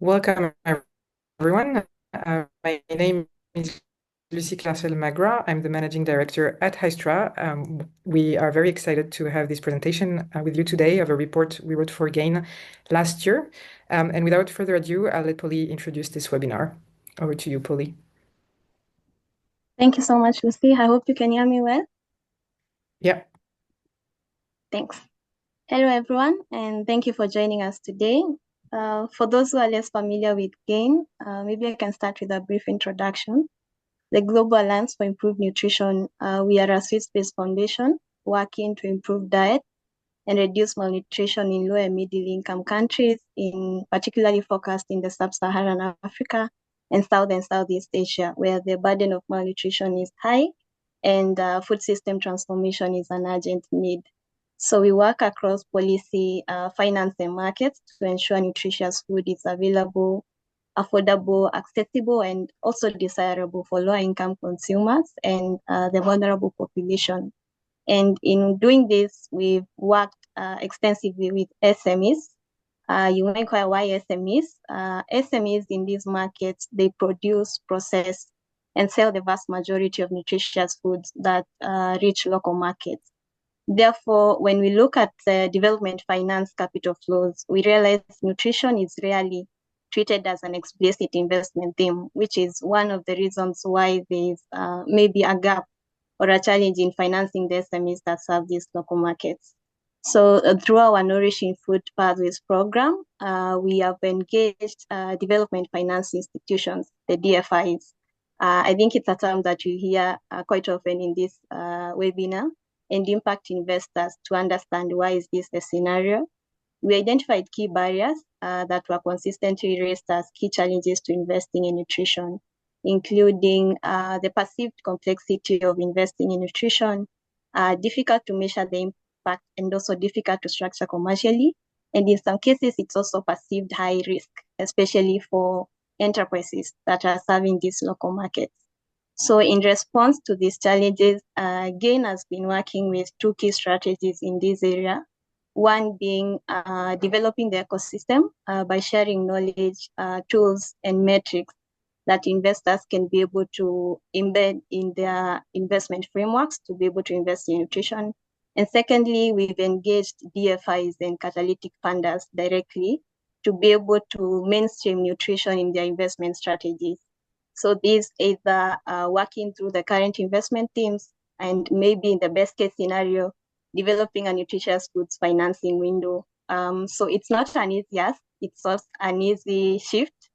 Welcome, everyone. My name is Lucy Clarcel-Magras. I'm the managing director at Hystra. We are very excited to have this presentation with you today of a report we wrote for GAIN last year. And without further ado, I'll let Polly introduce this webinar. Over to you, Polly. Thank you so much, Lucy. I hope you can hear me well. Yeah. Thanks. Hello, everyone, and thank you for joining us today. For those who are less familiar with GAIN, maybe I can start with a brief introduction. The Global Alliance for Improved Nutrition, we are a Swiss-based foundation working to improve diet and reduce malnutrition in low and middle-income countries, particularly focused in the sub-Saharan Africa and South and Southeast Asia, where the burden of malnutrition is high and food system transformation is an urgent need. So we work across policy, finance, and markets to ensure nutritious food is available, affordable, accessible, and also desirable for low-income consumers and the vulnerable population. And in doing this, we've worked extensively with SMEs. You may inquire why SMEs. SMEs in these markets, they produce, process, and sell the vast majority of nutritious foods that reach local markets. Therefore, when we look at the development finance capital flows, we realize nutrition is rarely treated as an explicit investment theme, which is one of the reasons why there's maybe a gap or a challenge in financing the SMEs that serve these local markets. So through our Nourishing Food Pathways program, we have engaged development finance institutions, the DFIs. I think it's a term that you hear quite often in this webinar, and impact investors to understand why is this the scenario. We identified key barriers that were consistently raised as key challenges to investing in nutrition, including the perceived complexity of investing in nutrition, difficult to measure the impact, and also difficult to structure commercially. And in some cases, it's also perceived high risk, especially for enterprises that are serving these local markets. So in response to these challenges, GAIN has been working with two key strategies in this area. One being developing the ecosystem by sharing knowledge, tools, and metrics that investors can be able to embed in their investment frameworks to be able to invest in nutrition. And secondly, we've engaged DFIs and catalytic funders directly to be able to mainstream nutrition in their investment strategies. So these either working through the current investment teams and maybe in the best case scenario, developing a nutritious foods financing window. So it's not an easy ask, it's not an easy shift.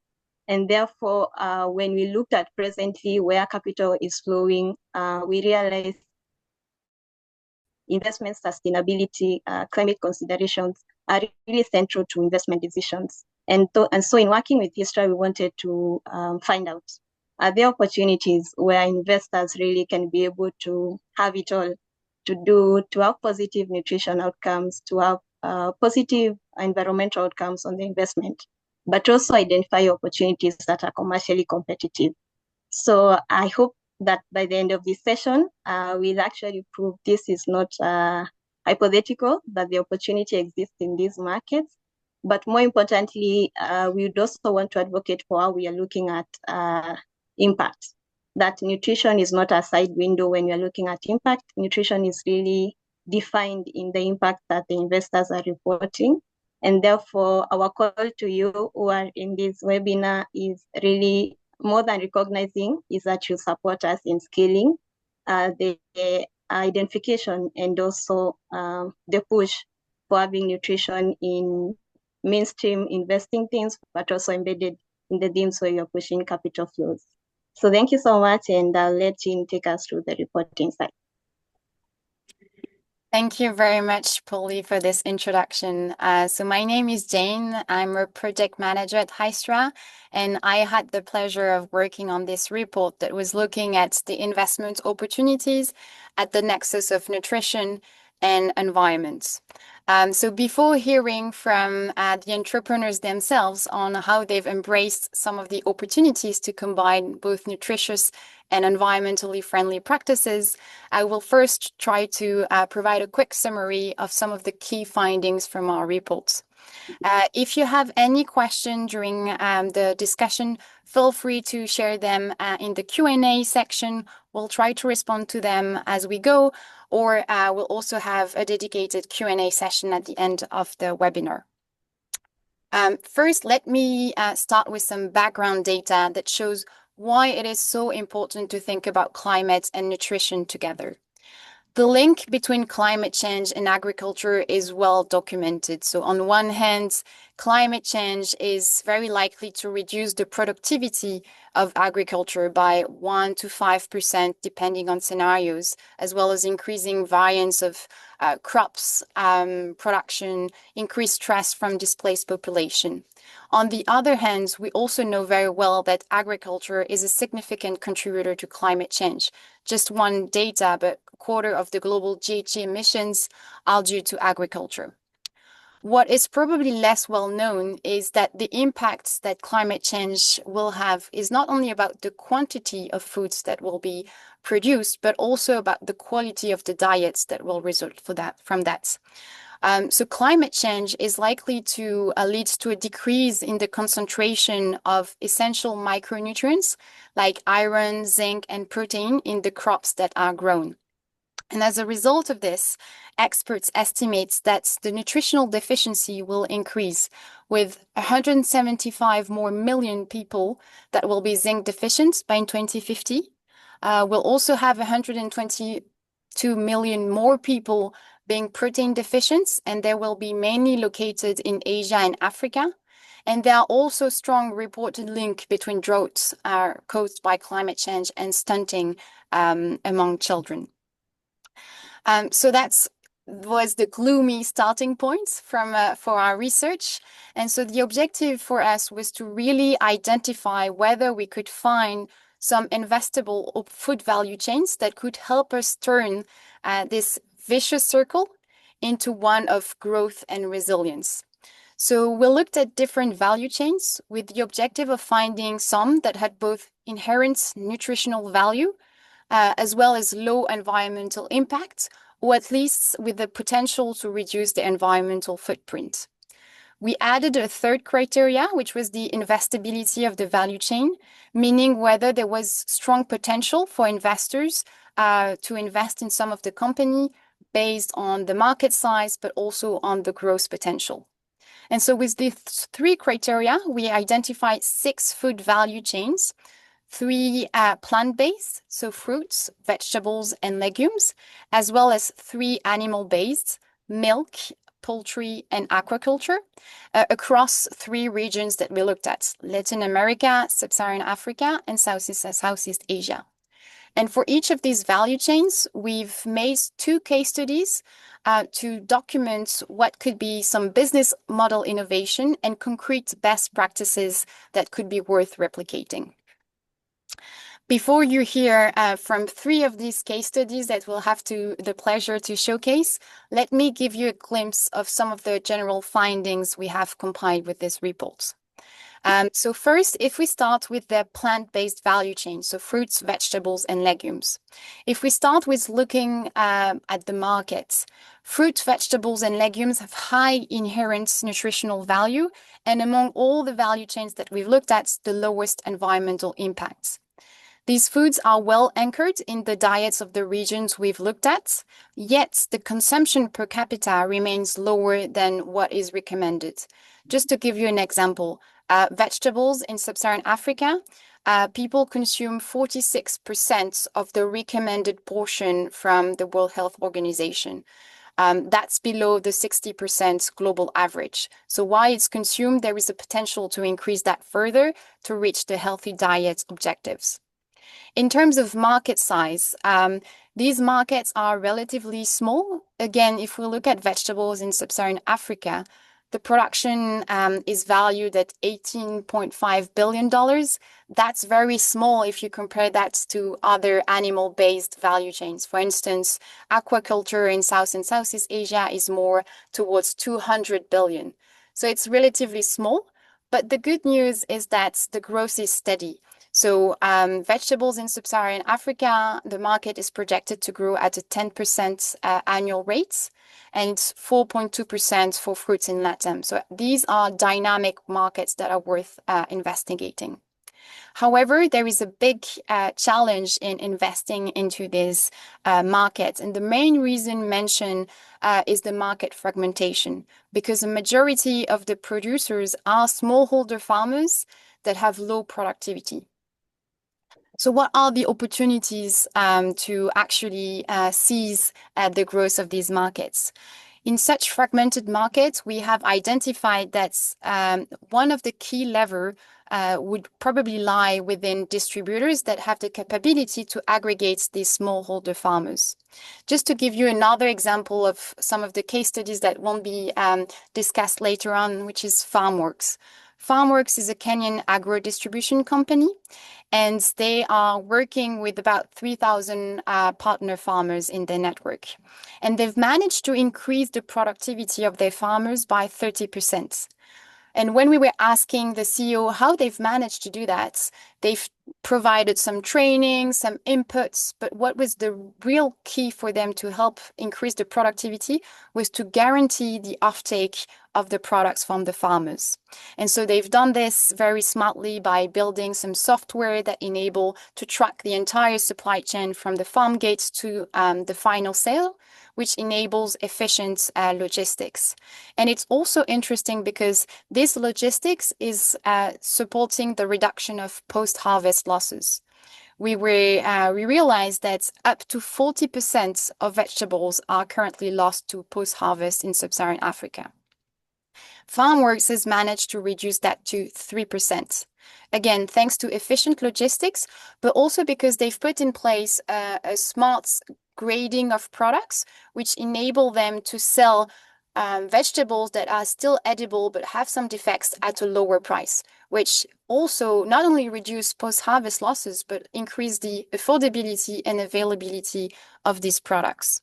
And therefore, when we looked at presently where capital is flowing, we realized investment sustainability, climate considerations are really central to investment decisions. And so in working with Hystra, we wanted to find out, are there opportunities where investors really can be able to have it all, to have positive nutrition outcomes, to have positive environmental outcomes on the investment, but also identify opportunities that are commercially competitive. So I hope that by the end of this session, we'll actually prove this is not hypothetical, that the opportunity exists in these markets. But more importantly, we would also want to advocate for how we are looking at impact. That nutrition is not a side window when you're looking at impact. Nutrition is really defined in the impact that the investors are reporting. And therefore, our call to you who are in this webinar is really more than recognizing is that you support us in scaling the identification and also the push for having nutrition in mainstream investing themes, but also embedded in the themes where you're pushing capital flows. So thank you so much, and I'll let Jean take us through the reporting side. Thank you very much, Polly, for this introduction. So my name is Jane. I'm a project manager at Hystra, and I had the pleasure of working on this report that was looking at the investment opportunities at the nexus of nutrition and environment. So before hearing from the entrepreneurs themselves on how they've embraced some of the opportunities to combine both nutritious and environmentally friendly practices, I will first try to provide a quick summary of some of the key findings from our reports. If you have any question during the discussion, feel free to share them in the Q&A section. We'll try to respond to them as we go, or we'll also have a dedicated Q&A session at the end of the webinar. First, let me start with some background data that shows why it is so important to think about climate and nutrition together. The link between climate change and agriculture is well documented. So on one hand, climate change is very likely to reduce the productivity of agriculture by 1 to 5%, depending on scenarios, as well as increasing variance of crops production, increased stress from displaced population. On the other hand, we also know very well that agriculture is a significant contributor to climate change. Just one data, but a quarter of the global GHG emissions are due to agriculture. What is probably less well known is that the impacts that climate change will have is not only about the quantity of foods that will be produced, but also about the quality of the diets that will result from that. So climate change is likely to lead to a decrease in the concentration of essential micronutrients like iron, zinc, and protein in the crops that are grown. And as a result of this, experts estimate that the nutritional deficiency will increase with 175 more million people that will be zinc deficient by 2050. We'll also have 122 million more people being protein deficient, and they will be mainly located in Asia and Africa. And there are also strong reported link between droughts caused by climate change and stunting among children. So that was the gloomy starting points for our research. And so the objective for us was to really identify whether we could find some investable food value chains that could help us turn this vicious circle into one of growth and resilience. So we looked at different value chains with the objective of finding some that had both inherent nutritional value as well as low environmental impact, or at least with the potential to reduce the environmental footprint. We added a third criteria, which was the investability of the value chain, meaning whether there was strong potential for investors to invest in some of the company based on the market size, but also on the growth potential. And so with these three criteria, we identified 6 food value chains, 3 plant-based, so fruits, vegetables, and legumes, as well as 3 animal-based, milk, poultry, and aquaculture, across 3 regions that we looked at: Latin America, Sub-Saharan Africa, and Southeast Asia. And for each of these value chains, we've made 2 case studies to document what could be some business model innovation and concrete best practices that could be worth replicating. Before you hear from 3 of these case studies that we'll have the pleasure to showcase, let me give you a glimpse of some of the general findings we have compiled with this report. So first, if we start with the plant-based value chain, so fruits, vegetables, and legumes. If we start with looking at the markets, fruit, vegetables, and legumes have high inherent nutritional value, and among all the value chains that we've looked at, the lowest environmental impacts. These foods are well anchored in the diets of the regions we've looked at, yet the consumption per capita remains lower than what is recommended. Just to give you an example, vegetables in Sub-Saharan Africa, people consume 46% of the recommended portion from the World Health Organization. That's below the 60% global average. So while it's consumed, there is a potential to increase that further to reach the healthy diet objectives. In terms of market size, these markets are relatively small. Again, if we look at vegetables in Sub-Saharan Africa, the production is valued at $18.5 billion. That's very small if you compare that to other animal-based value chains. For instance, aquaculture in South and Southeast Asia is more towards 200 billion. So it's relatively small, but the good news is that the growth is steady. So vegetables in Sub-Saharan Africa, the market is projected to grow at a 10% annual rate. and 4.2% for fruits in LATAM. So these are dynamic markets that are worth investigating. However, there is a big challenge in investing into these markets. And the main reason mentioned is the market fragmentation, because the majority of the producers are smallholder farmers that have low productivity. So what are the opportunities to actually seize the growth of these markets? In such fragmented markets, we have identified that one of the key levers would probably lie within distributors that have the capability to aggregate these smallholder farmers. Just to give you another example of some of the case studies that won't be discussed later on, which is FarmWorks. FarmWorks is a Kenyan agro distribution company, and they are working with about 3,000 partner farmers in their network. And they've managed to increase the productivity of their farmers by 30%. And when we were asking the CEO how they've managed to do that, they've provided some training, some inputs, but what was the real key for them to help increase the productivity was to guarantee the offtake of the products from the farmers. And so they've done this very smartly by building some software that enable to track the entire supply chain from the farm gates to the final sale, which enables efficient logistics. And it's also interesting because this logistics is supporting the reduction of post-harvest losses. We realized that up to 40% of vegetables are currently lost to post-harvest in sub-Saharan Africa. FarmWorks has managed to reduce that to 3%. Again, thanks to efficient logistics, but also because they've put in place a smart grading of products, which enable them to sell vegetables that are still edible but have some defects at a lower price, which also not only reduce post-harvest losses, but increase the affordability and availability of these products.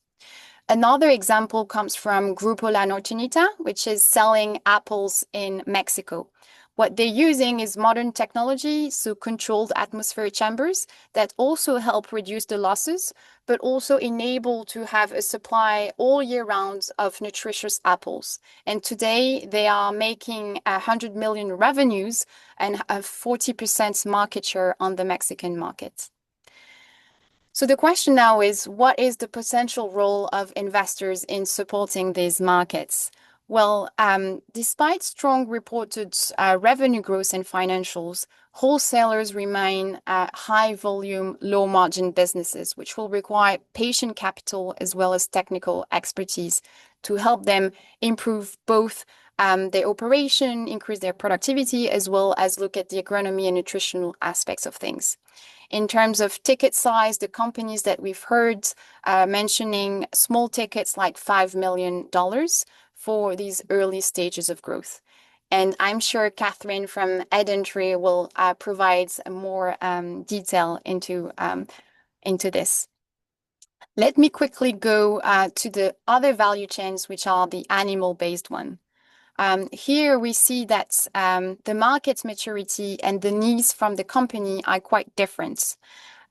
Another example comes from Grupo La Norteñita, which is selling apples in Mexico. What they're using is modern technology, so controlled atmosphere chambers that also help reduce the losses, but also enable to have a supply all year round of nutritious apples. And today they are making 100 million revenues and a 40% market share on the Mexican market. So the question now is, what is the potential role of investors in supporting these markets? Well, despite strong reported revenue growth and financials, wholesalers remain high volume, low margin businesses, which will require patient capital as well as technical expertise to help them improve both their operation, increase their productivity, as well as look at the agronomy and nutritional aspects of things. In terms of ticket size, the companies that we've heard mentioning small tickets like $5 million for these early stages of growth. And I'm sure Catherine from Edentry will provide more detail into this. Let me quickly go to the other value chains, which are the animal-based one. Here we see that the market maturity and the needs from the company are quite different.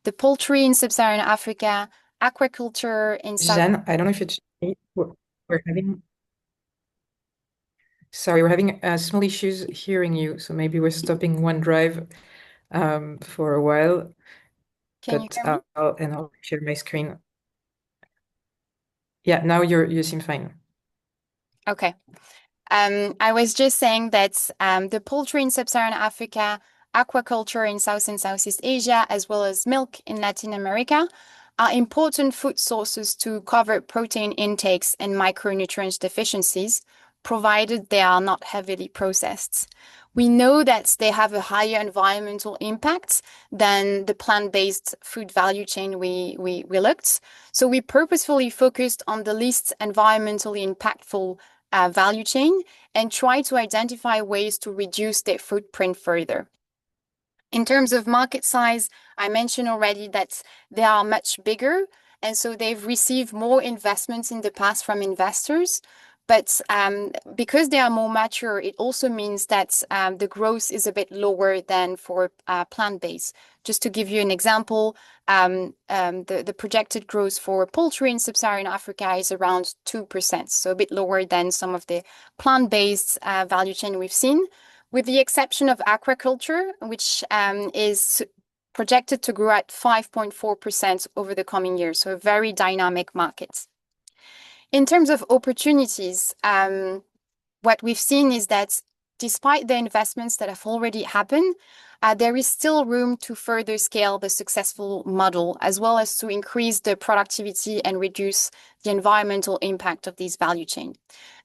The poultry in sub-Saharan Africa, aquaculture in South. Jeanne, I don't know if it's we're having. Sorry, we're having small issues hearing you, so maybe we're stopping OneDrive for a while. Can you hear me? I'll share my screen. Yeah, now you seem fine. Okay. I was just saying that the poultry in sub-Saharan Africa, aquaculture in South and Southeast Asia, as well as milk in Latin America, are important food sources to cover protein intakes and micronutrient deficiencies, provided they are not heavily processed. We know that they have a higher environmental impact than the plant-based food value chain we looked. So we purposefully focused on the least environmentally impactful value chain and try to identify ways to reduce their footprint further. In terms of market size, I mentioned already that they are much bigger, and so they've received more investments in the past from investors. But because they are more mature, it also means that the growth is a bit lower than for plant-based. Just to give you an example, the projected growth for poultry in sub-Saharan Africa is around 2%, so a bit lower than some of the plant-based value chain we've seen, with the exception of aquaculture, which is projected to grow at 5.4% over the coming years, so a very dynamic market. In terms of opportunities, what we've seen is that despite the investments that have already happened, there is still room to further scale the successful model, as well as to increase the productivity and reduce the environmental impact of these value chain.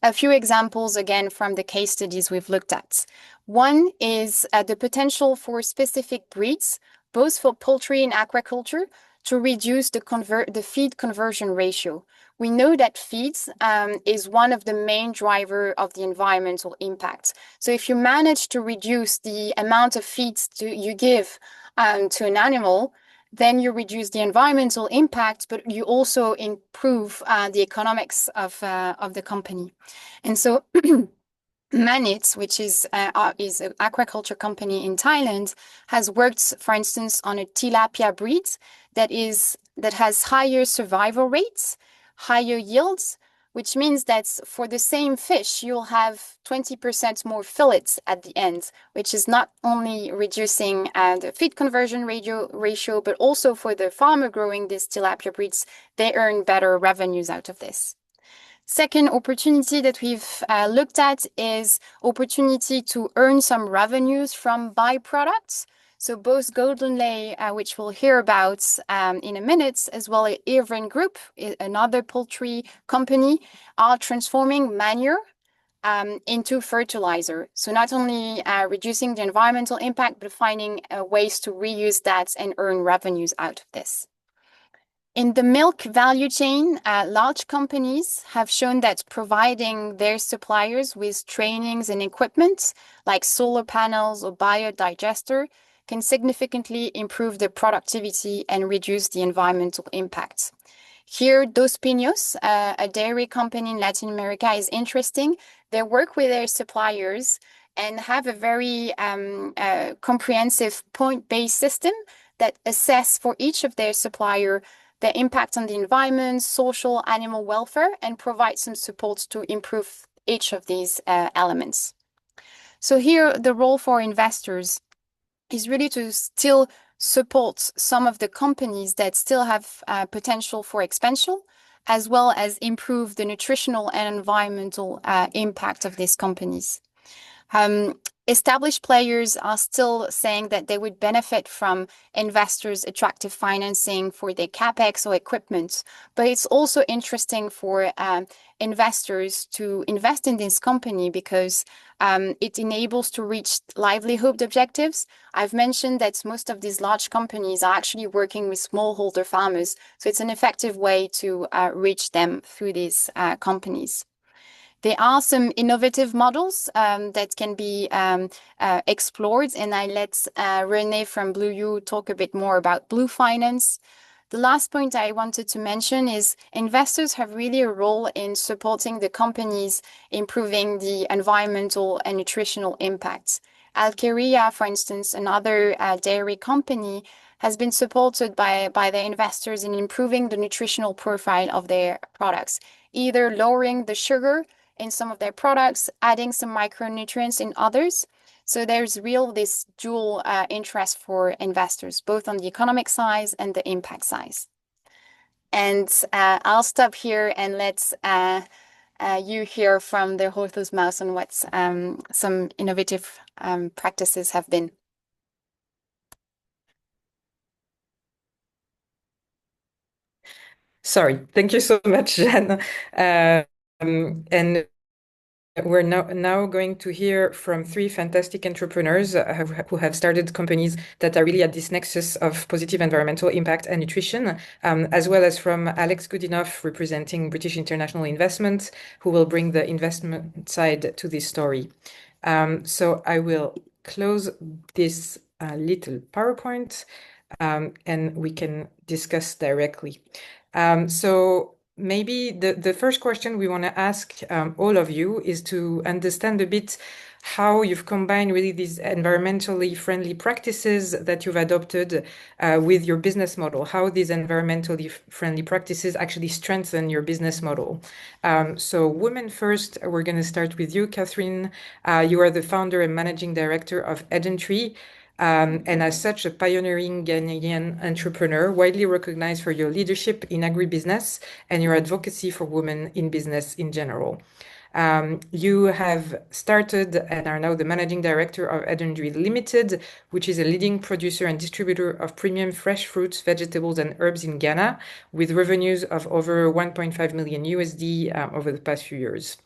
A few examples, again, from the case studies we've looked at. One is the potential for specific breeds, both for poultry and aquaculture, to reduce the feed conversion ratio. We know that feeds is one of the main driver of the environmental impact. So if you manage to reduce the amount of feeds you give to an animal, then you reduce the environmental impact, but you also improve the economics of the company. And so Manit, which is an aquaculture company in Thailand, has worked, for instance, on a tilapia breed that has higher survival rates, higher yields, which means that for the same fish, you'll have 20% more fillets at the end, which is not only reducing the feed conversion ratio, but also for the farmer growing these tilapia breeds, they earn better revenues out of this. Second opportunity that we've looked at is opportunity to earn some revenues from byproducts. So both Golden Lay, which we'll hear about in a minute, as well as Irvin Group, another poultry company, are transforming manure into fertilizer. So not only reducing the environmental impact, but finding ways to reuse that and earn revenues out of this. In the milk value chain, large companies have shown that providing their suppliers with trainings and equipment like solar panels or biodigester can significantly improve the productivity and reduce the environmental impact. Here, Dos Pinos, a dairy company in Latin America, is interesting. They work with their suppliers and have a very comprehensive point-based system that assess for each of their supplier the impact on the environment, social, animal welfare, and provide some support to improve each of these elements. So here, the role for investors is really to still support some of the companies that still have potential for expansion, as well as improve the nutritional and environmental impact of these companies. Established players are still saying that they would benefit from investors' attractive financing for their capex or equipment, but it's also interesting for investors to invest in this company because it enables to reach livelihood objectives. I've mentioned that most of these large companies are actually working with smallholder farmers, so it's an effective way to reach them through these companies. There are some innovative models that can be explored, and I let Renée from Blue U talk a bit more about Blue Finance. The last point I wanted to mention is investors have really a role in supporting the companies improving the environmental and nutritional impacts. Alkeria, for instance, another dairy company, has been supported by the investors in improving the nutritional profile of their products, either lowering the sugar in some of their products, adding some micronutrients in others. So there's this dual interest for investors, both on the economic side and the impact side. And I'll stop here and let you hear from the horse's mouth on what some innovative practices have been. Sorry, thank you so much, Jeanne. And we're now going to hear from three fantastic entrepreneurs who have started companies that are really at this nexus of positive environmental impact and nutrition, as well as from Alex Goodenough, representing British International Investment, who will bring the investment side to this story. So I will close this little PowerPoint and we can discuss directly. So maybe the first question we want to ask all of you is to understand a bit how you've combined really these environmentally friendly practices that you've adopted with your business model, how these environmentally friendly practices actually strengthen your business model. So Women First, we're going to start with you, Catherine. You are the founder and managing director of Tree. And as such, a pioneering Ghanaian entrepreneur, widely recognized for your leadership in agribusiness and your advocacy for women in business in general. You have started and are now the managing director of Edendry Limited, which is a leading producer and distributor of premium fresh fruits, vegetables, and herbs in Ghana, with revenues of over 1.5 million USD over the past few years.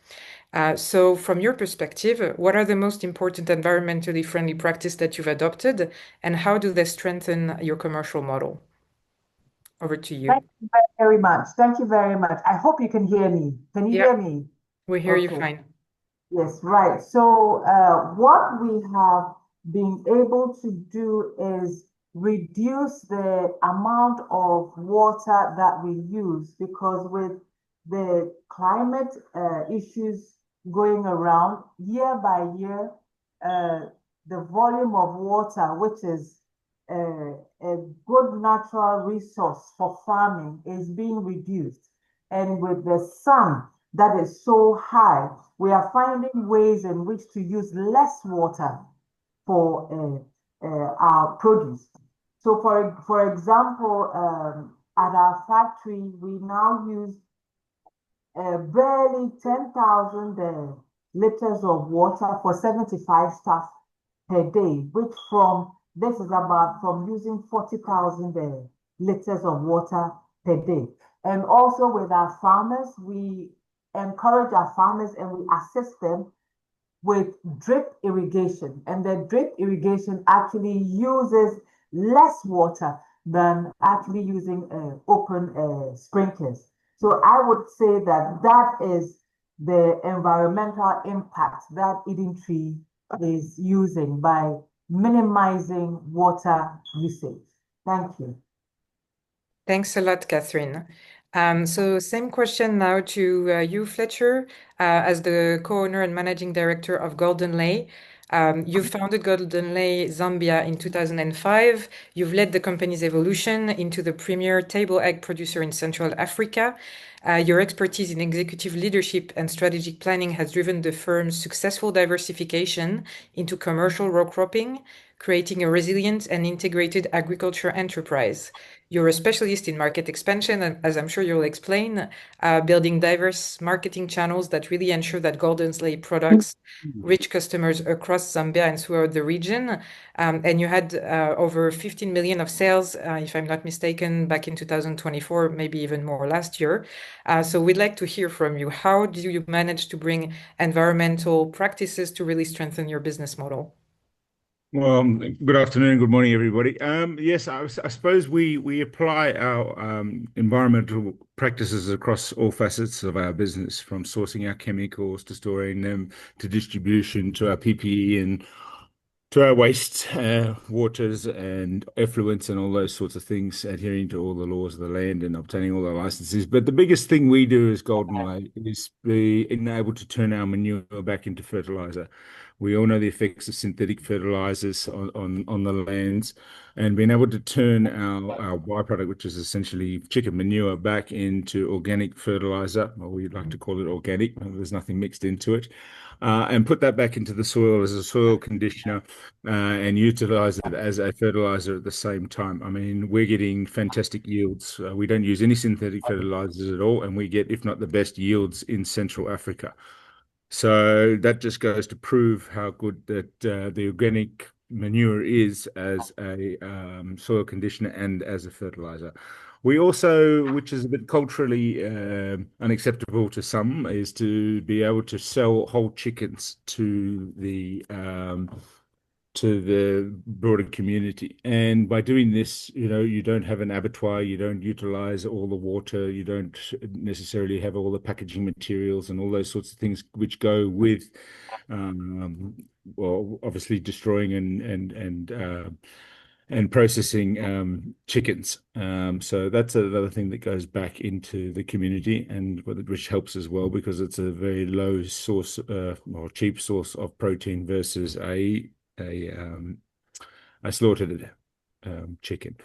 So from your perspective, what are the most important environmentally friendly practices that you've adopted, and how do they strengthen your commercial model? Over to you. Thank you very much. Thank you very much. I hope you can hear me. Can you Yeah, hear me? we hear you Okay. fine. Yes, right. So what we have been able to do is reduce the amount of water that we use because with the climate issues going around year by year, the volume of water, which is a good natural resource for farming, is being reduced. And with the sun that is so high, we are finding ways in which to use less water for our produce. So for example, at our factory, we now use barely 10,000 liters of water for 75 staff per day, which this is about from using 40,000 liters of water per day. And also with our farmers, we encourage our farmers and we assist them with drip irrigation. And the drip irrigation actually uses less water than actually using open sprinklers. So I would say that that is the environmental impact that Tree is using by minimizing water usage. Thank you. Thanks a lot, Catherine. So same question now to you, Fletcher, as the co-owner and managing director of Golden Lay. You founded Golden Lay Zambia in 2005. You've led the company's evolution into the premier table egg producer in Central Africa. Your expertise in executive leadership and strategic planning has driven the firm's successful diversification into commercial row cropping, creating a resilient and integrated agriculture enterprise. You're a specialist in market expansion, and as I'm sure you'll explain, building diverse marketing channels that really ensure that Golden Lay products reach customers across Zambia and throughout the region. And you had over 15 million of sales, if I'm not mistaken, back in 2024, maybe even more last year. So we'd like to hear from you. How do you manage to bring environmental practices to really strengthen your business model? Well, good afternoon, good morning, everybody. Yes, I suppose we apply our environmental practices across all facets of our business, from sourcing our chemicals to storing them to distribution to our PPE and to our waste, waters and effluents and all those sorts of things, adhering to all the laws of the land and obtaining all the licenses. But the biggest thing we do as Golden Lake is being able to turn our manure back into fertilizer. We all know the effects of synthetic fertilizers on the lands, and being able to turn our byproduct, which is essentially chicken manure, back into organic fertilizer, or we'd like to call it organic. There's nothing mixed into it. And put that back into the soil as a soil conditioner and utilize it as a fertilizer at the same time. I mean, we're getting fantastic yields. We don't use any synthetic fertilizers at all, and we get, if not the best yields in Central Africa. So that just goes to prove how good that the organic manure is as a soil conditioner and as a fertilizer. We also, which is a bit culturally unacceptable to some, is to be able to sell whole chickens to the broader community. And by doing this, you don't have an abattoir, you don't utilize all the water, you don't necessarily have all the packaging materials and all those sorts of things which go with, well, obviously destroying and and processing chickens. So that's another thing that goes back into the community, and which helps as well because it's a very low source or cheap source of protein versus a slaughtered chicken.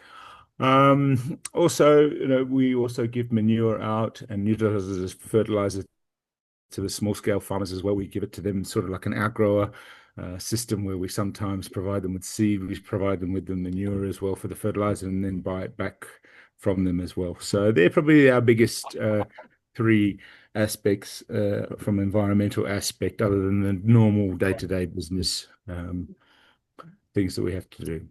Also, we also give manure out and utilize it as fertilizer to the small scale farmers as well. We give it to them sort of like an outgrower system where we sometimes provide them with seed, we provide them with the manure as well for the fertilizer, and then buy it back from them as well. So they're probably our biggest three aspects from environmental aspect, other than the normal day-to-day business things that we have to do.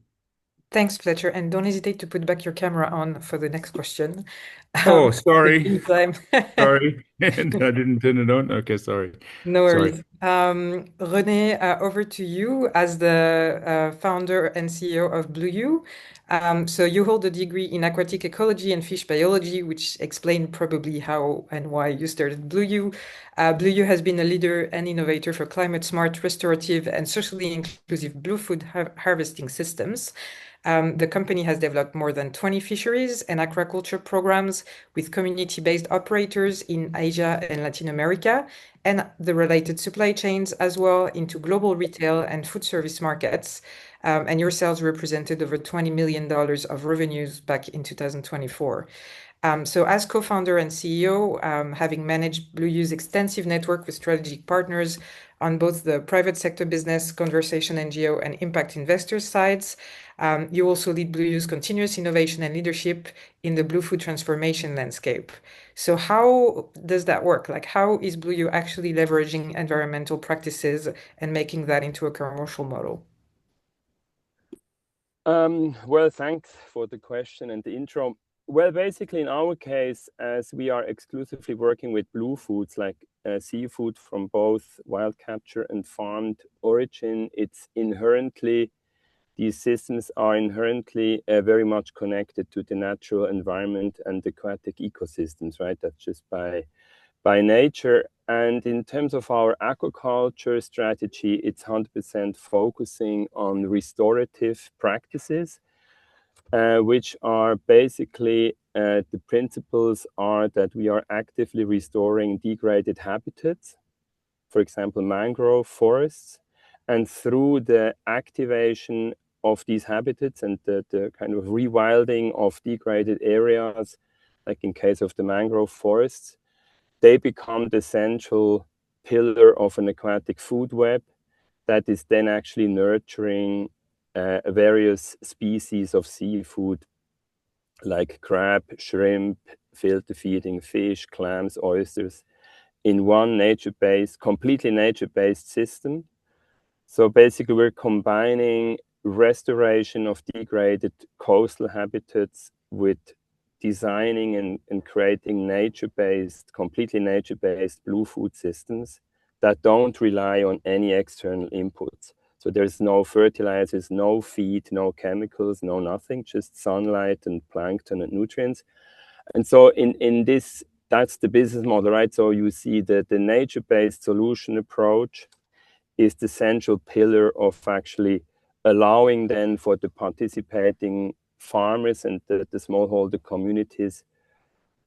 Thanks, Fletcher. And don't hesitate to put back your camera on for the next question. Oh, In the sorry. meantime, Sorry. I didn't turn it on. Okay, sorry. no Sorry. worries. René, over to you as the founder and CEO of Blue U. So you hold a degree in aquatic ecology and fish biology, which explain probably how and why you started Blue U. Blue U has been a leader and innovator for climate smart, restorative, and socially inclusive blue food harvesting systems. The company has developed more than 20 fisheries and aquaculture programs with community-based operators in Asia and Latin America, and the related supply chains as well into global retail and food service markets. And your sales represented over $20 million of revenues back in 2024. So as co-founder and CEO, having managed Blue U's extensive network with strategic partners on both the private sector business, conversation NGO, and impact investors sides, you also lead Blue U's continuous innovation and leadership in the blue food transformation landscape. So how does that work? Like, how is Blue U actually leveraging environmental practices and making that into a commercial model? Well, thanks for the question and the intro. Well, basically, in our case, as we are exclusively working with blue foods like seafood from both wild capture and farmed origin, these systems are inherently very much connected to the natural environment and aquatic ecosystems, right? That's just by nature. And in terms of our aquaculture strategy, it's 100% focusing on restorative practices, which are basically the principles are that we are actively restoring degraded habitats, for example, mangrove forests, and through the activation of these habitats and the kind of rewilding of degraded areas, like in case of the mangrove forests, they become the central pillar of an aquatic food web that is then actually nurturing various species of seafood like crab, shrimp, filter feeding fish, clams, oysters in one completely nature-based system. So basically we're combining restoration of degraded coastal habitats with designing and creating completely nature-based blue food systems that don't rely on any external inputs. So there's no fertilizers, no feed, no chemicals, no nothing, just sunlight and plankton and nutrients. And so in this, that's the business model, right? So you see that the nature-based solution approach is the central pillar of actually allowing then for the participating farmers and the smallholder communities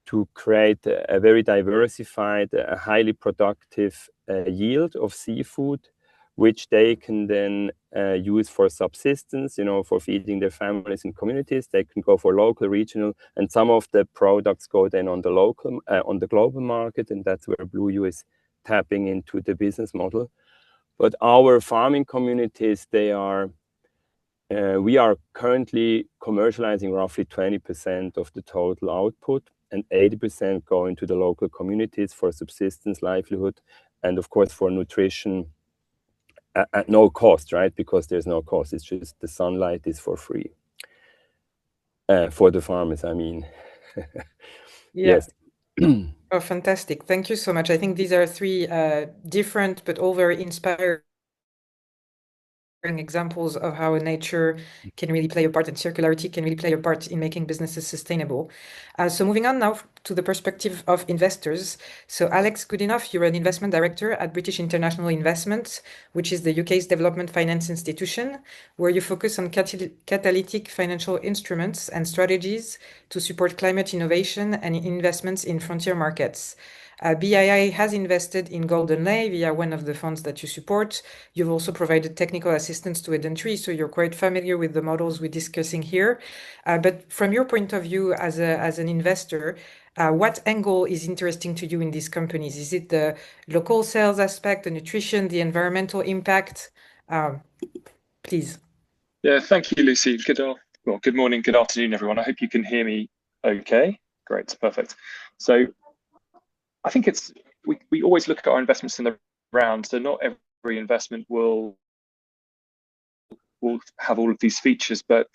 to create a very diversified, a highly productive yield of seafood, which they can then use for subsistence, for feeding their families and communities. They can go for local, regional, and some of the products go then on the global market, and that's where Blue U is tapping into the business model. But our farming communities, we are currently commercializing roughly 20% of the total output, and 80% go into the local communities for subsistence, livelihood, and of course for nutrition at no cost, right? Because there's no cost. It's just the sunlight is for free. For the farmers, I mean. Yeah. Yes. Oh, fantastic. Thank you so much. I think these are three different but all very inspiring examples of how nature can really play a part and circularity can really play a part in making businesses sustainable. So moving on now to the perspective of investors. So Alex Goodenough, you're an investment director at British International Investments, which is the UK's development finance institution, where you focus on catalytic financial instruments and strategies to support climate innovation and investments in frontier markets. BII has invested in Golden Lay via one of the funds that you support. You've also provided technical assistance to Eden Tree, so you're quite familiar with the models we're discussing here. But from your point of view as an investor, what angle is interesting to you in these companies? Is it the local sales aspect, the nutrition, the environmental impact? Please. Yeah, thank you, Lucy. Good morning, good afternoon, everyone. I hope you can hear me okay. Great, perfect. So I think we always look at our investments in the round, so not every investment will have all of these features, but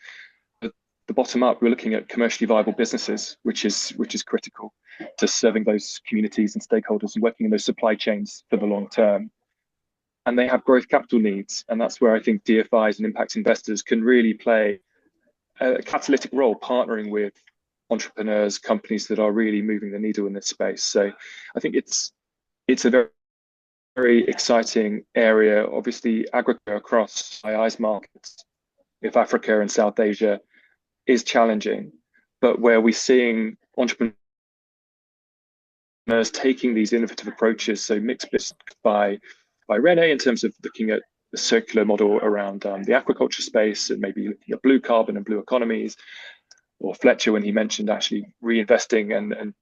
the bottom up, we're looking at commercially viable businesses, which is critical to serving those communities and stakeholders and working in those supply chains for the long term. And they have growth capital needs, and that's where I think DFIs and impact investors can really play a catalytic role, partnering with entrepreneurs, companies that are really moving the needle in this space. So I think it's a very, very exciting area. Obviously, agriculture across II's markets, if Africa and South Asia, is challenging, but where we're seeing entrepreneurs taking these innovative approaches, so mixed business by Rene in terms of looking at the circular model around the aquaculture space and maybe looking at blue carbon and blue economies, or Fletcher when he mentioned actually reinvesting and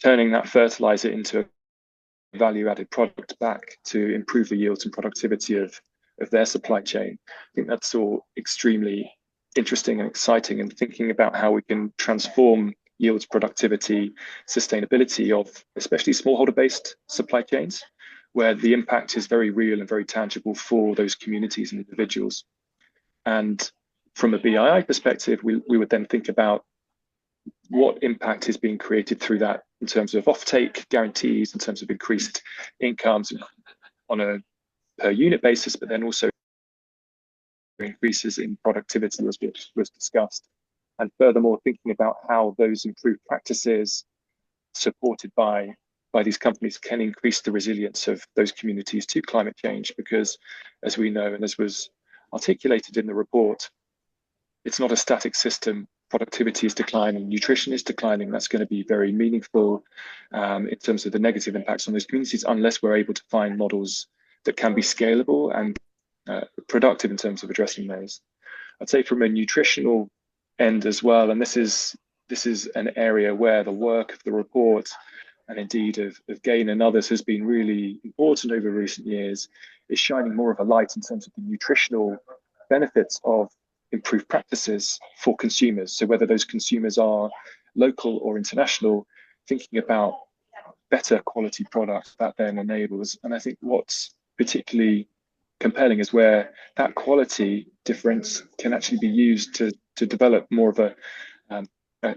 turning that fertilizer into a value-added product back to improve the yields and productivity of their supply chain. I think that's all extremely interesting and exciting, and thinking about how we can transform yields, productivity, sustainability of especially smallholder-based supply chains, where the impact is very real and very tangible for those communities and individuals. And from a BII perspective, we would then think about what impact is being created through that in terms of offtake guarantees, in terms of increased incomes on a per unit basis, but then also increases in productivity as was discussed. And furthermore, thinking about how those improved practices supported by these companies can increase the resilience of those communities to climate change, because as we know, and as was articulated in the report, it's not a static system. Productivity is declining, nutrition is declining. That's going to be very meaningful in terms of the negative impacts on those communities, unless we're able to find models that can be scalable and productive in terms of addressing those. I'd say from a nutritional end as well, and this is an area where the work of the report and indeed of Gain and others has been really important over recent years, is shining more of a light in terms of the nutritional benefits of improved practices for consumers. So whether those consumers are local or international, thinking about better quality products that then enables. And I think what's particularly compelling is where that quality difference can actually be used to develop more of a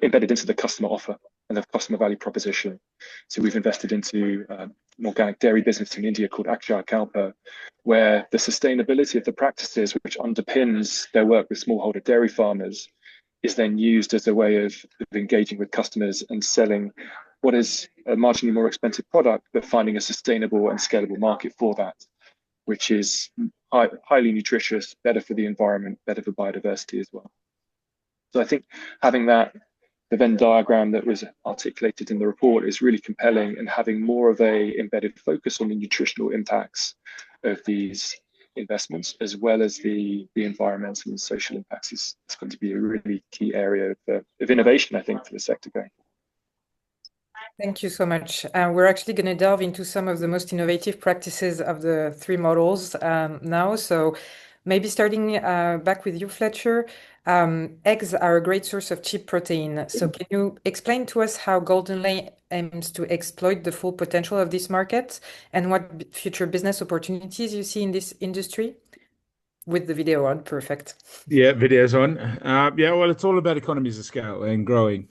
embedded into the customer offer and the customer value proposition. So we've invested into an organic dairy business in India called Aquaculture, where the sustainability of the practices which underpins their work with smallholder dairy farmers is then used as a way of engaging with customers and selling what is a marginally more expensive product, but finding a sustainable and scalable market for that, which is highly nutritious, better for the environment, better for biodiversity as well. So I think having that, the Venn diagram that was articulated in the report is really compelling, and having more of a embedded focus on the nutritional impacts of these investments, as well as the environmental and social impacts, is going to be a really key area of innovation, I think, for the sector going forward. Thank you so much. We're actually going to delve into some of the most innovative practices of the three models now. So maybe starting back with you, Fletcher. Eggs are a great source of cheap protein. So can you explain to us how Golden Lay aims to exploit the full potential of this market, and what future business opportunities you see in this industry? With the video on, perfect. Yeah, video's on. Yeah, well, it's all about economies of scale and growing.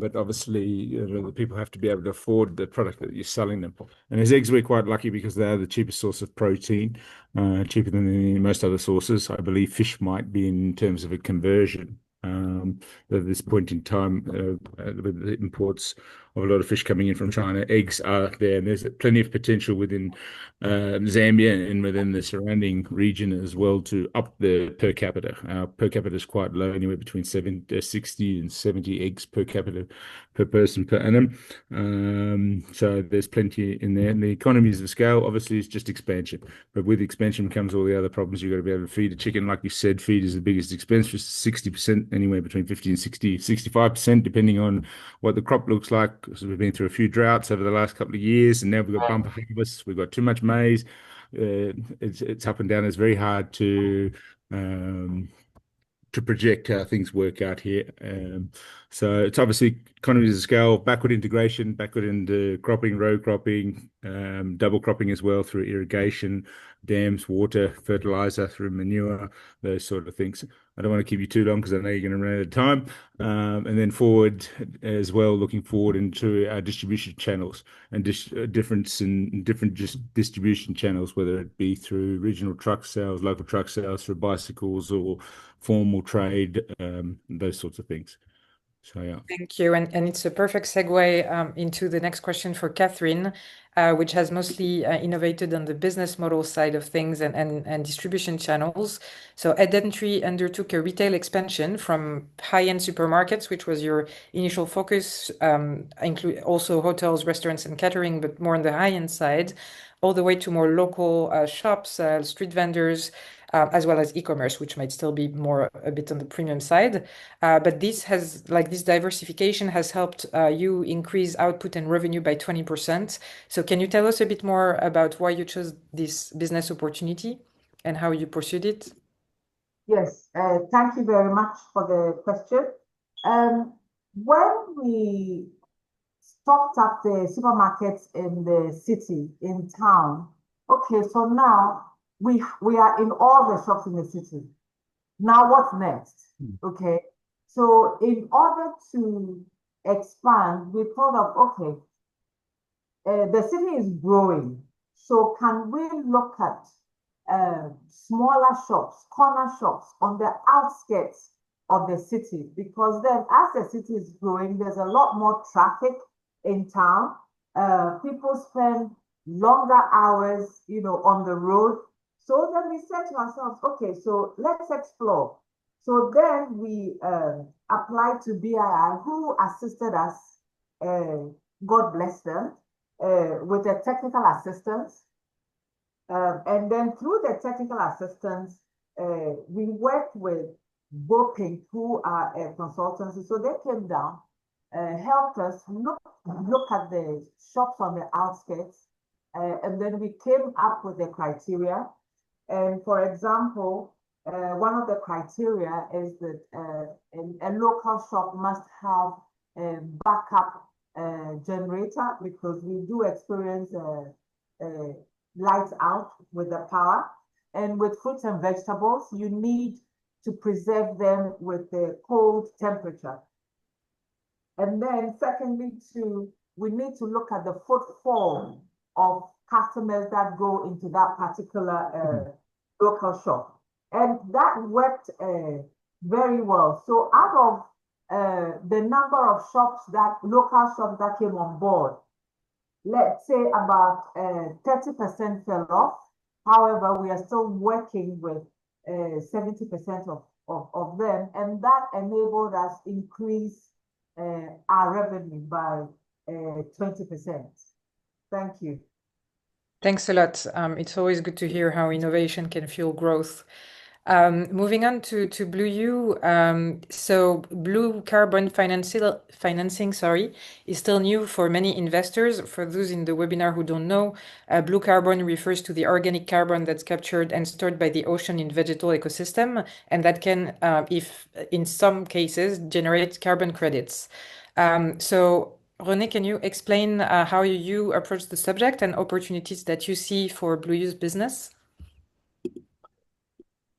But obviously, the people have to be able to afford the product that you're selling them. And as eggs, we're quite lucky because they're the cheapest source of protein, cheaper than most other sources. I believe fish might be in terms of a conversion at this point in time with the imports of a lot of fish coming in from China. Eggs are there, and there's plenty of potential within Zambia and within the surrounding region as well to up the per capita. Our per capita is quite low, anywhere between 60 and 70 eggs per capita per person per annum. So there's plenty in there. And the economies of scale, obviously, is just expansion. But with expansion comes all the other problems. You've got to be able to feed a chicken. Like you said, feed is the biggest expense, just 60%, anywhere between 50 and 65%, depending on what the crop looks like. So we've been through a few droughts over the last couple of years, and now we've got bumper harvests. We've got too much maize. It's up and down. It's very hard to project how things work out here. So it's obviously economies of scale, backward integration, backward into cropping, row cropping, double cropping as well through irrigation, dams, water, fertilizer through manure, those sort of things. I don't want to keep you too long because I know you're going to run out of time. And then forward as well, looking forward into our distribution channels and different just distribution channels, whether it be through regional truck sales, local truck sales, through bicycles or formal trade, those sorts of things. So yeah. Thank you. And it's a perfect segue into the next question for Catherine, which has mostly innovated on the business model side of things and distribution channels. So Edentry undertook a retail expansion from high-end supermarkets, which was your initial focus, include also hotels, restaurants, and catering, but more on the high-end side, all the way to more local shops, street vendors, as well as e-commerce, which might still be more a bit on the premium side. But this diversification has helped you increase output and revenue by 20%. So can you tell us a bit more about why you chose this business opportunity and how you pursued it? Yes, thank you very much for the question. When we stocked up the supermarkets in the city, in town, okay, so now we are in all the shops in the city. Now what's next? Okay, so in order to expand, we thought of, okay, the city is growing, so can we look at smaller shops, corner shops on the outskirts of the city? Because then as the city is growing, there's a lot more traffic in town. People spend longer hours, on the road. So then we said to ourselves, okay, so let's explore. So then we applied to BII, who assisted us, God bless them, with the technical assistance. And then through the technical assistance, we worked with Bopink, who are a consultancy. So they came down, helped us look at the shops on the outskirts, and then we came up with the criteria. And for example, one of the criteria is that a local shop must have a backup generator, because we do experience lights out with the power. And with fruits and vegetables, you need to preserve them with the cold temperature. And then secondly, we need to look at the footfall of customers that go into that particular local shop. And that worked very well. So out of the number of local shops that came on board, let's say about 30% fell off. However, we are still working with 70% of them, and that enabled us increase our revenue by 20%. Thank you. Thanks a lot. It's always good to hear how innovation can fuel growth. Moving on to Blue U. So blue carbon financing, is still new for many investors. For those in the webinar who don't know, blue carbon refers to the organic carbon that's captured and stored by the ocean in vegetal ecosystem, and that can, if in some cases, generate carbon credits. So René, can you explain how you approach the subject and opportunities that you see for Blue U's business?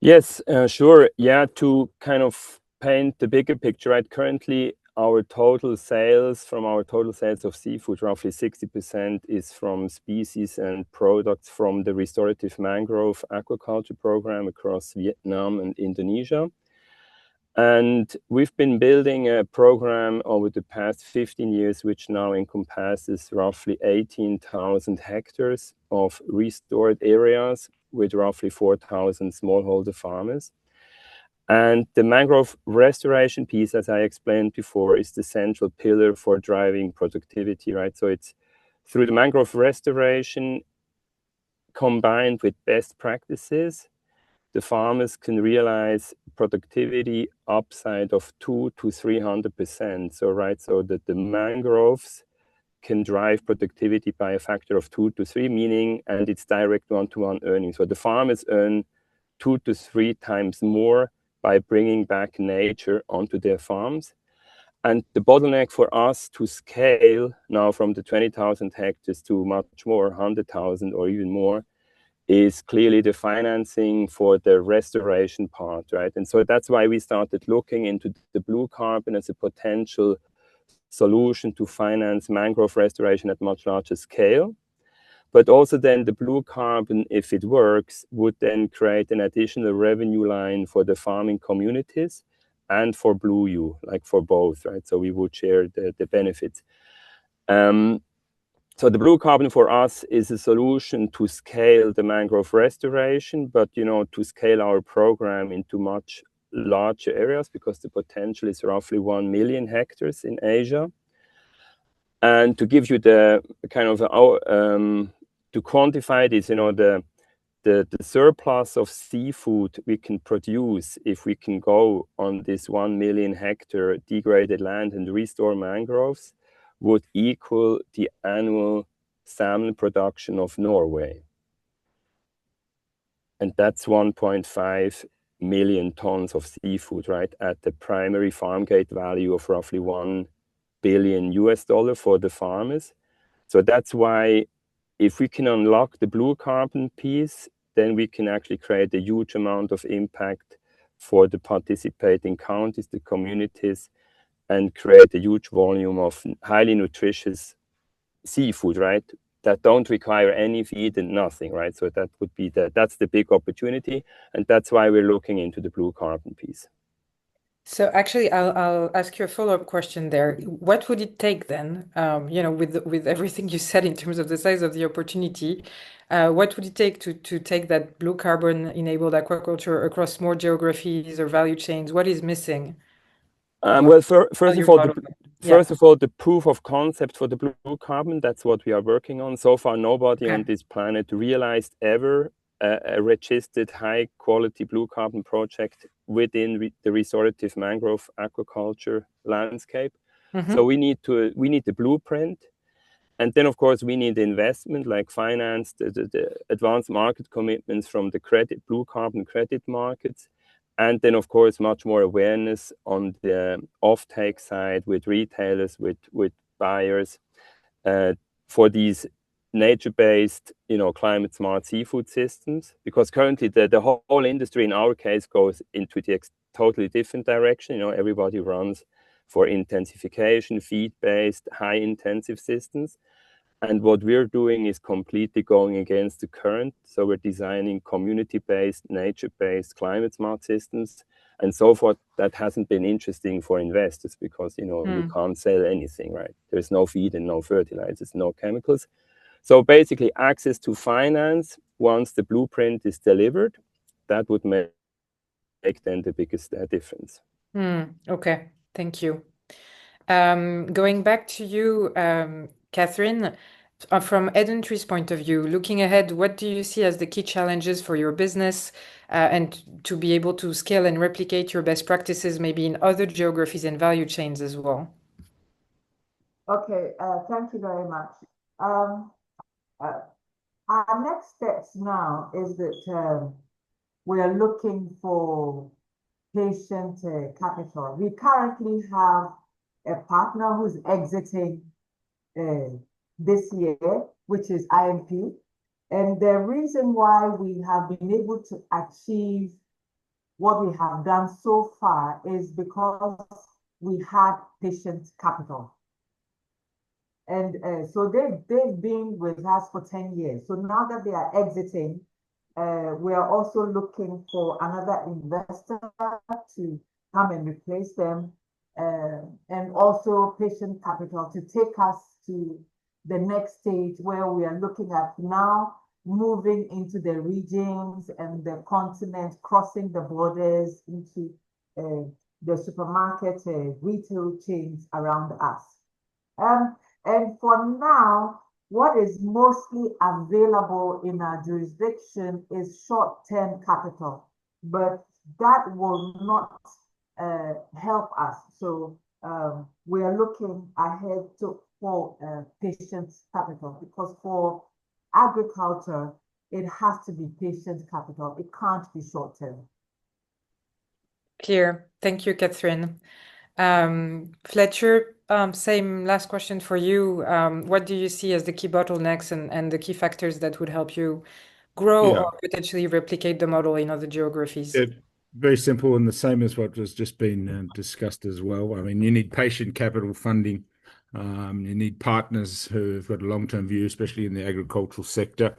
Yes, sure. Yeah, to kind of paint the bigger picture, right? Currently, our total sales of seafood, roughly 60% is from species and products from the restorative mangrove aquaculture program across Vietnam and Indonesia. And we've been building a program over the past 15 years, which now encompasses roughly 18,000 hectares of restored areas with roughly 4,000 smallholder farmers. And the mangrove restoration piece, as I explained before, is the central pillar for driving productivity, right? So it's through the mangrove restoration combined with best practices, the farmers can realize productivity upside of 200 to 300%. So, right, so that the mangroves can drive productivity by a factor of 2 to 3, meaning, and it's direct one-to-one earnings. So the farmers earn 2 to 3 times more by bringing back nature onto their farms. And the bottleneck for us to scale now from the 20,000 hectares to much more, 100,000 or even more, is clearly the financing for the restoration part, right? And so that's why we started looking into the blue carbon as a potential solution to finance mangrove restoration at much larger scale. But also then the blue carbon, if it works, would then create an additional revenue line for the farming communities and for Blue U, like for both, right? So we would share the benefits. So the blue carbon for us is a solution to scale the mangrove restoration, but to scale our program into much larger areas because the potential is roughly 1 million hectares in Asia. And to give you the kind of to quantify this, the surplus of seafood we can produce if we can go on this 1 million hectare degraded land and restore mangroves would equal the annual salmon production of Norway. And that's 1.5 million tons of seafood, right? At the primary farm gate value of roughly $1 billion for the farmers. So that's why if we can unlock the blue carbon piece, then we can actually create a huge amount of impact for the participating counties, the communities, and create a huge volume of highly nutritious seafood, right? That don't require any feed and nothing, right? So that would be that's the big opportunity. And that's why we're looking into the blue carbon piece. So actually, I'll ask you a follow-up question there. What would it take then, with everything you said in terms of the size of the opportunity, what would it take to take that blue carbon-enabled aquaculture across more geographies or value chains? What is missing? Well, first of all, Yeah. the proof of concept for the blue carbon, that's what we are working on. So far, nobody on this planet realized ever a registered high-quality blue carbon project within the restorative mangrove aquaculture landscape. So we need the blueprint. And then, of course, we need the investment, like finance, the advanced market commitments from the blue carbon credit markets. And then, of course, much more awareness on the offtake side with retailers, with buyers for these nature-based, climate-smart seafood systems. Because currently the whole industry, in our case, goes into the totally different direction. Everybody runs for intensification, feed-based, high-intensive systems. And what we're doing is completely going against the current. So we're designing community-based, nature-based, climate-smart systems. And so forth, that hasn't been interesting for investors because, you can't sell anything, right? There's no feed and no fertilizers, no chemicals. So basically access to finance, once the blueprint is delivered, that would make then the biggest difference. Okay, thank you. Going back to you, Catherine, from EdenTree's point of view, looking ahead, what do you see as the key challenges for your business and to be able to scale and replicate your best practices maybe in other geographies and value chains as well? Okay, thank you very much. Our next steps now is that we are looking for patient capital. We currently have a partner who's exiting this year, which is IMP. And the reason why we have been able to achieve what we have done so far is because we had patient capital. And so they've been with us for 10 years. So now that they are exiting, we are also looking for another investor to come and replace them, and also patient capital to take us to the next stage where we are looking at now moving into the regions and the continent, crossing the borders into the supermarket retail chains around us. And for now, what is mostly available in our jurisdiction is short-term capital, but that will not help us. So we are looking ahead for patient capital, because for agriculture, it has to be patient capital. It can't be short-term. Clear. Thank you, Catherine. Fletcher, same last question for you. What do you see as the key bottlenecks and the key factors that would help you grow or potentially replicate the model in other geographies? Very simple, and the same as what was just been discussed as well. I mean, you need patient capital funding. You need partners who have got a long-term view, especially in the agricultural sector.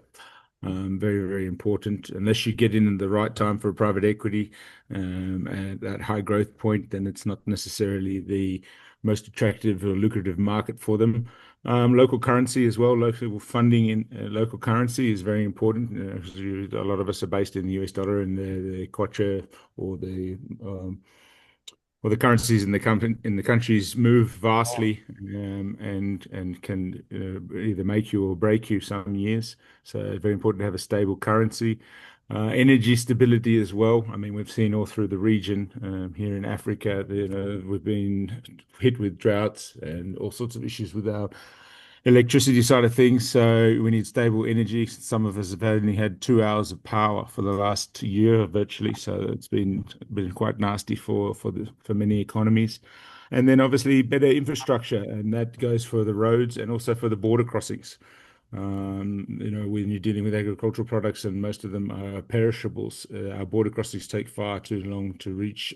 Very, very important. Unless you get in at the right time for a private equity at that high growth point, then it's not necessarily the most attractive or lucrative market for them. Local currency as well. Local funding in local currency is very important. A lot of us are based in the US dollar, and the kwacha or the currencies in the countries move vastly, and can either make you or break you some years. So it's very important to have a stable currency. Energy stability as well. I mean, we've seen all through the region here in Africa, we've been hit with droughts and all sorts of issues with our electricity side of things. So we need stable energy. Some of us have only had 2 hours of power for the last year virtually. So it's been quite nasty for many economies. And then obviously better infrastructure, and that goes for the roads and also for the border crossings. When you're dealing with agricultural products and most of them are perishables, our border crossings take far too long to reach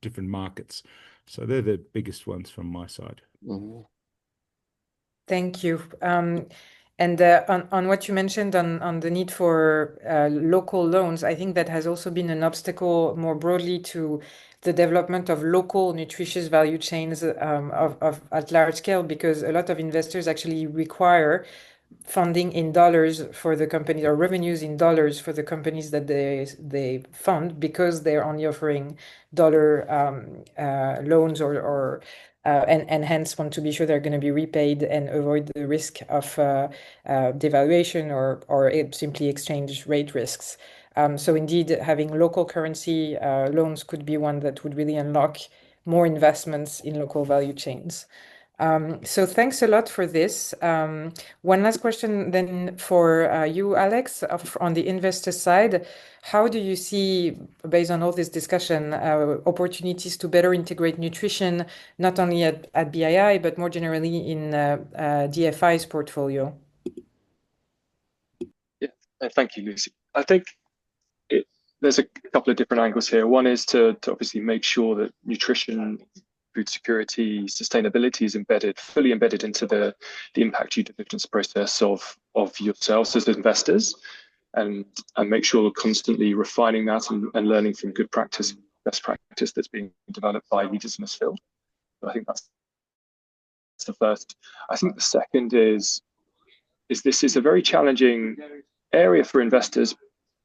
different markets. So they're the biggest ones from my side. Mm-hmm. Thank you. And on what you mentioned on the need for local loans, I think that has also been an obstacle more broadly to the development of local nutritious value chains at large scale, because a lot of investors actually require funding in dollars for the companies, or revenues in dollars for the companies that they fund, because they're only offering dollar loans and hence want to be sure they're going to be repaid and avoid the risk of devaluation or simply exchange rate risks. So indeed, having local currency loans could be one that would really unlock more investments in local value chains. So thanks a lot for this. One last question then for you, Alex, on the investor side. How do you see, based on all this discussion, opportunities to better integrate nutrition, not only at BII, but more generally in DFI's portfolio? Yeah, thank you, Lucy. I think there's a couple of different angles here. One is to obviously make sure that nutrition, food security, sustainability is fully embedded into the impact due diligence process of yourselves as investors, and make sure we're constantly refining that and learning from good practice, best practice that's being developed by leaders in this field. So I think that's the first. I think the second is this is a very challenging area for investors,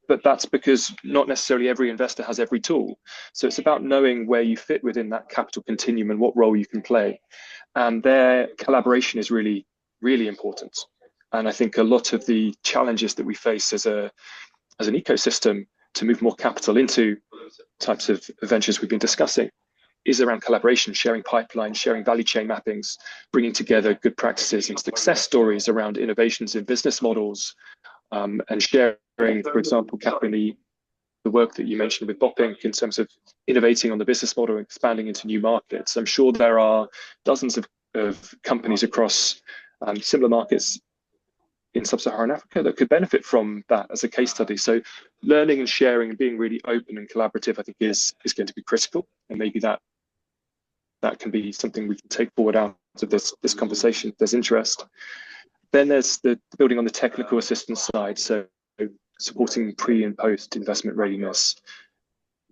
but that's because not necessarily every investor has every tool. So it's about knowing where you fit within that capital continuum and what role you can play. And their collaboration is really, really important. And I think a lot of the challenges that we face as an ecosystem to move more capital into types of ventures we've been discussing is around collaboration, sharing pipelines, sharing value chain mappings, bringing together good practices and success stories around innovations in business models, and sharing, for example, Catherine, the work that you mentioned with Bopink in terms of innovating on the business model and expanding into new markets. I'm sure there are dozens of companies across similar markets in sub-Saharan Africa that could benefit from that as a case study. So learning and sharing and being really open and collaborative, I think, is going to be critical. And maybe that can be something we can take forward out of this conversation if there's interest. Then there's the building on the technical assistance side, so supporting pre and post investment readiness.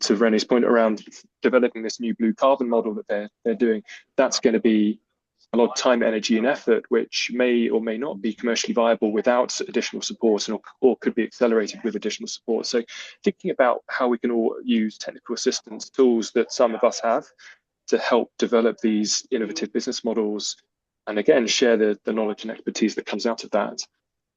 to René's point around developing this new blue carbon model that they're doing, that's going to be a lot of time, energy, and effort, which may or may not be commercially viable without additional support, or could be accelerated with additional support. So thinking about how we can all use technical assistance tools that some of us have to help develop these innovative business models, and again, share the knowledge and expertise that comes out of that,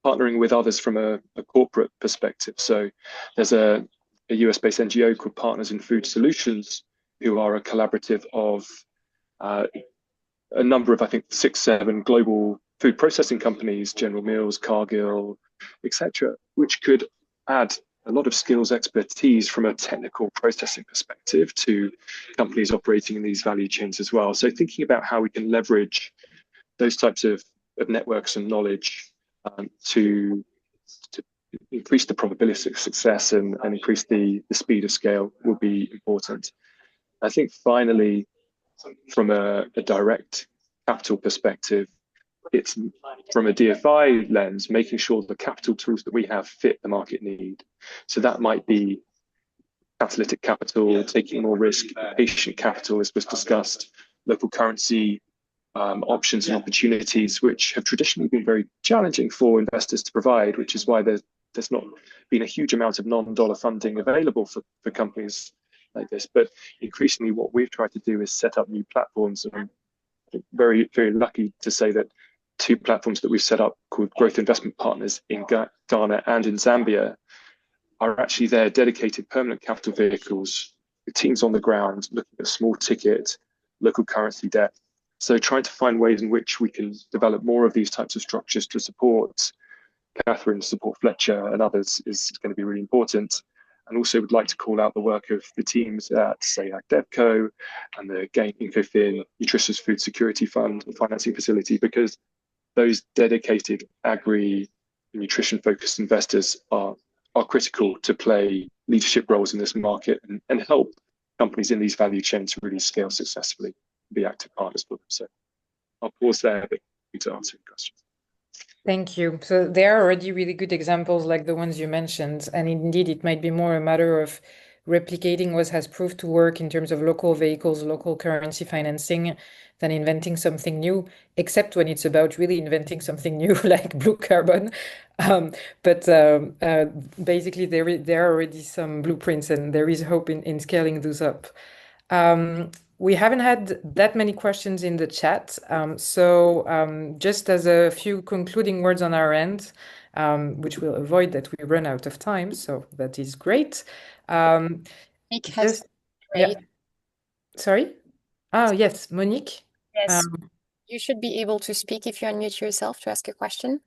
partnering with others from a corporate perspective. So there's a US-based NGO called Partners in Food Solutions, who are a collaborative of a number of, I think, 6, 7 global food processing companies, General Mills, Cargill, etc., which could add a lot of skills, expertise from a technical processing perspective to companies operating in these value chains as well. So thinking about how we can leverage those types of networks and knowledge to increase the probability of success and increase the speed of scale will be important. I think finally, from a direct capital perspective, it's from a DFI lens, making sure the capital tools that we have fit the market need. So that might be catalytic capital, taking more risk, patient capital, as was discussed, local currency options and opportunities, which have traditionally been very challenging for investors to provide, which is why there's not been a huge amount of non-dollar funding available for companies like this. But increasingly, what we've tried to do is set up new platforms. And I'm very, very lucky to say that 2 platforms that we've set up called Growth Investment Partners in Ghana and in Zambia are actually their dedicated permanent capital vehicles, with teams on the ground looking at small ticket, local currency debt. So trying to find ways in which we can develop more of these types of structures to support Catherine, support Fletcher and others is going to be really important. And also would like to call out the work of the teams at, say, DevCo and the GAIN Incofin Nutritious Food Security Fund and Financing Facility, because those dedicated agri nutrition focused investors are critical to play leadership roles in this market and help companies in these value chains really scale successfully and be active partners for them. So I'll pause there to answer your questions. Thank you. So there are already really good examples like the ones you mentioned. And indeed, it might be more a matter of replicating what has proved to work in terms of local vehicles, local currency financing, than inventing something new, except when it's about really inventing something new like blue carbon. But basically, there are already some blueprints and there is hope in scaling those up. We haven't had that many questions in the chat. So just as a few concluding words on our end, which will avoid that we run out of time. So that is great. Monique has Yeah. Sorry? Oh, yes, Monique. Yes, you should be able to speak if you unmute yourself to ask a question.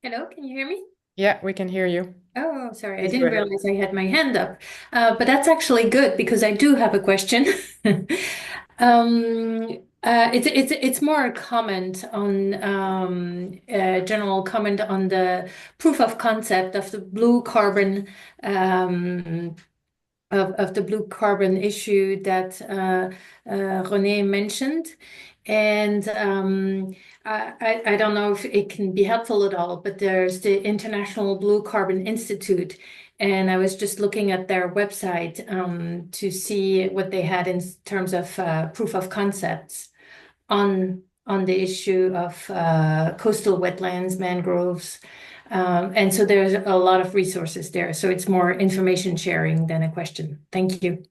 Hello, can you hear me? Yeah, we can hear you. Oh, sorry, I Please go didn't ahead. realize I had my hand up. But that's actually good because I do have a question. It's more a comment on general comment on the proof of concept of the blue carbon of the blue carbon issue that René mentioned. And I don't know if it can be helpful at all, but there's the International Blue Carbon Institute. And I was just looking at their website to see what they had in terms of proof of concepts on the issue of coastal wetlands, mangroves. And so there's a lot of resources there. So it's more information sharing than a question. Thank you.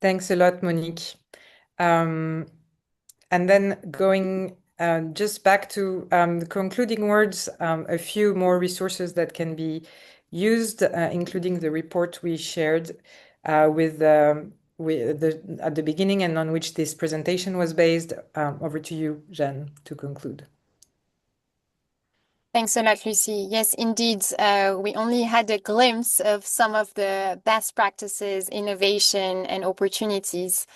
Thanks a lot, Monique. And then going just back to the concluding words, a few more resources that can be used, including the report we shared at the beginning and on which this presentation was based. Over to you, Jeanne, to conclude. Thanks a lot, Lucy. Yes, indeed, we only had a glimpse of some of the best practices, innovation, and opportunities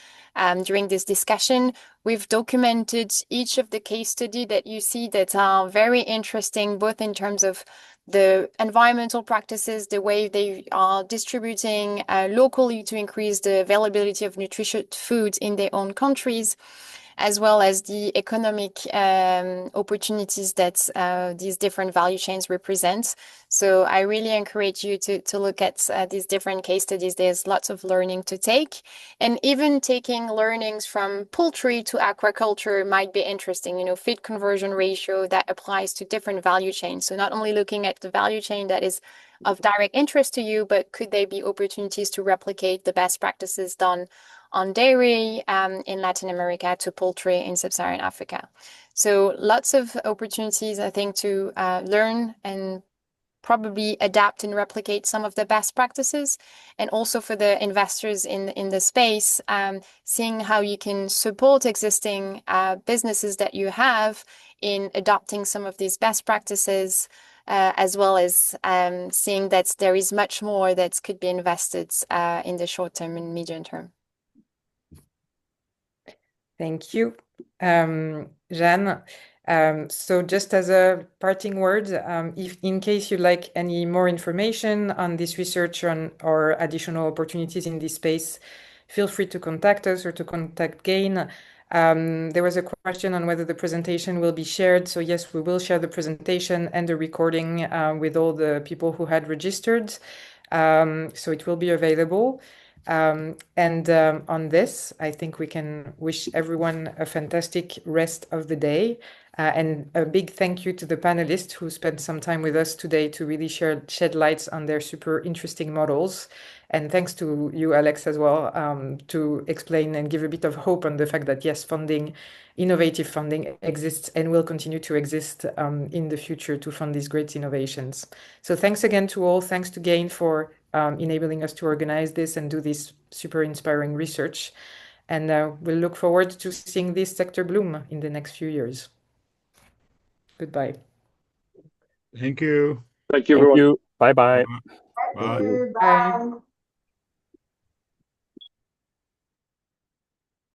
during this discussion. We've documented each of the case studies that you see that are very interesting, both in terms of the environmental practices, the way they are distributing locally to increase the availability of nutritious foods in their own countries, as well as the economic opportunities that these different value chains represent. So I really encourage you to look at these different case studies. There's lots of learning to take, and even taking learnings from poultry to aquaculture might be interesting. Feed conversion ratio that applies to different value chains. So not only looking at the value chain that is of direct interest to you, but could there be opportunities to replicate the best practices done on dairy in Latin America to poultry in sub-Saharan Africa? So lots of opportunities, I think, to learn and probably adapt and replicate some of the best practices, and also for the investors in the space, seeing how you can support existing businesses that you have in adopting some of these best practices, as well as seeing that there is much more that could be invested in the short term and medium term. Thank you, Jeanne. So just as a parting word, if in case you'd like any more information on this research or additional opportunities in this space, feel free to contact us or to contact Gain. There was a question on whether the presentation will be shared. So yes, we will share the presentation and the recording with all the people who had registered. So it will be available. On this, I think we can wish everyone a fantastic rest of the day. And a big thank you to the panelists who spent some time with us today to really shed lights on their super interesting models. And thanks to you, Alex, as well, to explain and give a bit of hope on the fact that, yes, innovative funding exists and will continue to exist in the future to fund these great innovations. So thanks again to all. Thanks to Gain for enabling us to organize this and do this super inspiring research. And we'll look forward to seeing this sector bloom in the next few years. Goodbye. Thank you. Thank you, everyone. Thank you. Bye-bye. Bye. Thank you. Bye. Bye.